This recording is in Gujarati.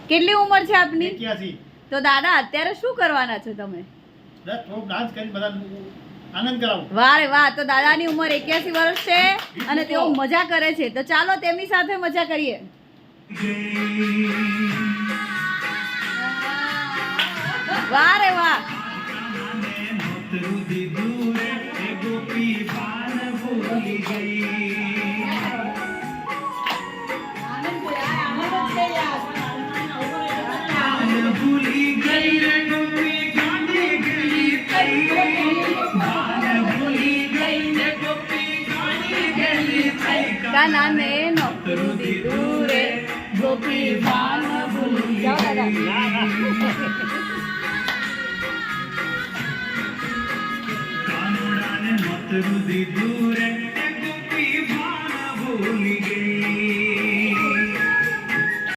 કેટલી ઉંમર છે આપની? 81. તો દાદા અત્યારે શું કરવાના છો તમે? થોડું ડાન્સ કરી બધા આનંદ કરાવો. વાહ રે વાહ. તો દાદાની ઉંમર 81 વર્ષ છે અને તેઓ મજા કરે છે. તો ચાલો તેમની સાથે મજા કરીએ. વાહ રે વાહ. કાના ને નોતરું દીધું રે ગોપી ભાન ભૂલી. જાઓ દાદા. કાનોડાને નોતરું દીધું રે